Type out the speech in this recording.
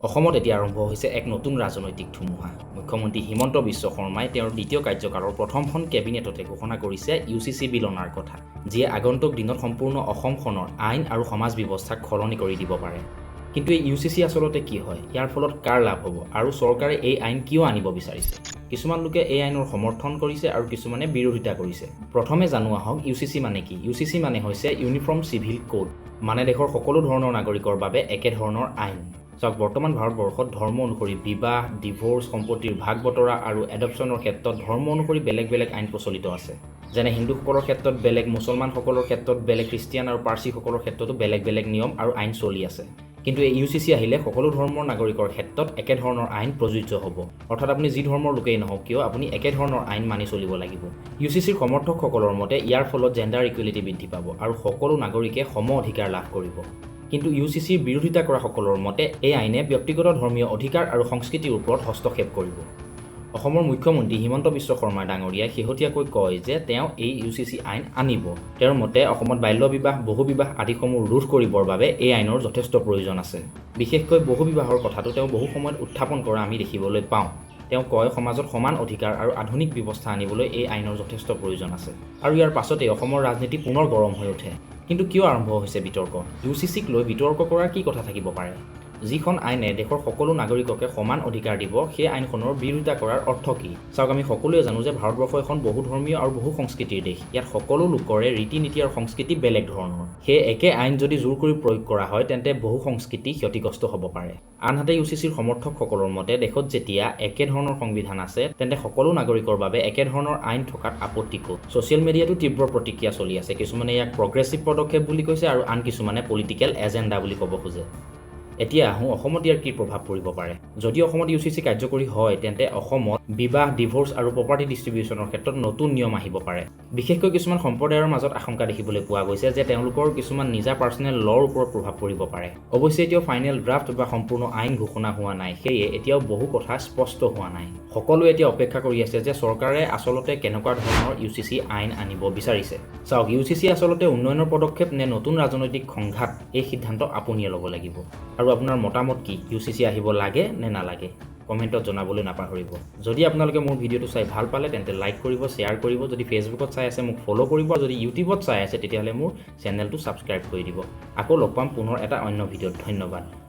অসমত এতিয়া আৰম্ভ হৈছে এক নতুন ৰাজনৈতিক ধুমুহা। মুখ্যমন্ত্ৰী হিমন্ত বিশ্ব শৰ্মাই তেওঁৰ দ্বিতীয় কাৰ্যকালৰ প্ৰথমখন কেবিনেটতে ঘোষণা কৰিছে UCC বিল অনাৰ কথা, যিয়ে আগন্তুক দিনত সম্পূৰ্ণ অসমখনৰ আইন আৰু সমাজ ব্যৱস্থাক সলনি কৰি দিব পাৰে। কিন্তু এই UCC আচলতে কি হয়, ইয়াৰ ফলত কাৰ লাভ হ'ব আৰু চৰকাৰে এই আইন কিয় আনিব বিচাৰিছে? কিছুমান লোকে এই আইনৰ সমৰ্থন কৰিছে আৰু কিছুমানে বিৰোধিতা কৰিছে। প্ৰথমে জানো আহক UCC মানে কি। UCC মানে হৈছে ইউনিফৰ্ম চিভিল কোড, মানে দেশৰ সকলো ধৰণৰ নাগৰিকৰ বাবে একে ধৰণৰ আইন। চাওক, বৰ্তমান ভাৰতবৰ্ষত ধৰ্ম অনুসৰি বিবাহ, ডিভোৰ্স, সম্পত্তিৰ ভাগ বতৰা আৰু এডপশ্যনৰ ক্ষেত্ৰত ধৰ্ম অনুসৰি বেলেগ বেলেগ আইন প্ৰচলিত আছে। যেনে হিন্দুসকলৰ ক্ষেত্ৰত বেলেগ, মুছলমানসকলৰ ক্ষেত্ৰত বেলেগ, খ্ৰীষ্টিয়ান আৰু পাৰ্চীসকলৰ ক্ষেত্ৰতো বেলেগ বেলেগ নিয়ম আৰু আইন চলি আছে। কিন্তু এই UCC আহিলে সকলো ধৰ্মৰ নাগৰিকৰ ক্ষেত্ৰত একে ধৰণৰ আইন প্ৰযোজ্য হ'ব। অৰ্থাৎ আপুনি যি ধৰ্মৰ লোকেই নহওক কিয়, আপুনি একে ধৰণৰ আইন মানি চলিব লাগিব। UCCৰ সমৰ্থকসকলৰ মতে ইয়াৰ ফলত জেণ্ডাৰ ইকুৱেলিটি বৃদ্ধি পাব আৰু সকলো নাগৰিকে সম অধিকাৰ লাভ কৰিব। কিন্তু UCCৰ বিৰোধিতা কৰা সকলৰ মতে এই আইনে ব্যক্তিগত ধৰ্মীয় অধিকাৰ আৰু সংস্কৃতিৰ ওপৰত হস্তক্ষেপ কৰিব। অসমৰ মুখ্যমন্ত্ৰী হিমন্ত বিশ্ব শৰ্মা ডাঙৰীয়াই শেহতীয়াকৈ কয় যে তেওঁ এই UCC আইন আনিব। তেওঁৰ মতে অসমত বাল্য বিবাহ, বহুবিবাহ আদিসমূহ ৰোধ কৰিবৰ বাবে এই আইনৰ যথেষ্ট প্ৰয়োজন আছে। বিশেষকৈ বহুবিবাহৰ কথাটো তেওঁ বহু সময়ত উত্থাপন কৰা আমি দেখিবলৈ পাওঁ। তেওঁ কয় সমাজত সমান অধিকাৰ আৰু আধুনিক ব্যৱস্থা আনিবলৈ এই আইনৰ যথেষ্ট প্ৰয়োজন আছে। আৰু ইয়াৰ পাছতেই অসমৰ ৰাজনীতি পুনৰ গৰম হৈ উঠে। কিন্তু কিয় আৰম্ভ হৈছে বিতৰ্ক? UCCক লৈ বিতৰ্ক কৰাৰ কি কথা থাকিব পাৰে? যিখন আইনে দেশৰ সকলো নাগৰিককে সমান অধিকাৰ দিব, সেই আইনখনৰ বিৰোধিতা কৰাৰ অৰ্থ কি? চাওক, আমি সকলোৱে জানো যে ভাৰতবৰ্ষ এখন বহুধৰ্মীয় আৰু বহু সংস্কৃতিৰ দেশ। ইয়াত সকলো লোকৰে ৰীতি নীতি আৰু সংস্কৃতি বেলেগ ধৰণৰ। সেই একে আইন যদি জোৰ কৰি প্ৰয়োগ কৰা হয়, তেন্তে বহু সংস্কৃতি ক্ষতিগ্ৰস্ত হ'ব পাৰে। আনহাতে UCCৰ সমৰ্থকসকলৰ মতে দেশত যেতিয়া একে ধৰণৰ সংবিধান আছে, তেন্তে সকলো নাগৰিকৰ বাবে একে ধৰণৰ আইন থকাত আপত্তি ক'ত? ছ'চিয়েল মিডিয়াতো তীব্ৰ প্ৰতিক্ৰিয়া চলি আছে। কিছুমানে ইয়াক প্ৰগ্ৰেছিভ পদক্ষেপ বুলি কৈছে আৰু আন কিছুমানে পলিটিকেল এজেণ্ডা বুলি ক'ব খোজে। এতিয়া আহোঁ অসমত ইয়াৰ কি প্ৰভাৱ পৰিব পাৰে। যদি অসমত UCC কাৰ্যকৰী হয়, তেন্তে অসমত বিবাহ, ডিভোৰ্স আৰু প্ৰপাৰ্টি ডিষ্ট্ৰিবিউচনৰ ক্ষেত্ৰত নতুন নিয়ম আহিব পাৰে। বিশেষকৈ কিছুমান সম্প্ৰদায়ৰ মাজত আশংকা দেখিবলৈ পোৱা গৈছে যে তেওঁলোকৰ কিছুমান নিজা পাৰ্চনেল ল'ৰ ওপৰত প্ৰভাৱ পৰিব পাৰে। অৱশ্যে এতিয়াও ফাইনেল ড্ৰাফ্ট বা সম্পূৰ্ণ আইন ঘোষণা হোৱা নাই, সেয়ে এতিয়াও বহু কথা স্পষ্ট হোৱা নাই। সকলোৱে এতিয়া অপেক্ষা কৰি আছে যে চৰকাৰে আচলতে কেনেকুৱা ধৰণৰ UCC আইন আনিব বিচাৰিছে। চাওক, UCC আচলতে উন্নয়নৰ পদক্ষেপ নে নতুন ৰাজনৈতিক সংঘাত, এই সিদ্ধান্ত আপুনিয়ে ল'ব লাগিব। আৰু আপোনাৰ মতামত কি? UCC আহিব লাগে নে নালাগে? কমেণ্টত জনাবলৈ নাপাহৰিব। যদি আপোনালোকে মোৰ ভিডিঅ'টো চাই ভাল পালে তেন্তে লাইক কৰিব, শ্বেয়াৰ কৰিব। যদি ফেচবুকত চাই আছে মোক ফ'ল' কৰিব, আৰু যদি ইউটিউবত চাই আছে তেতিয়াহ'লে মোৰ চেনেলটো ছাবস্ক্ৰাইব কৰি দিব। আকৌ লগ পাম পুনৰ এটা অন্য ভিডিঅ'ত। ধন্যবাদ।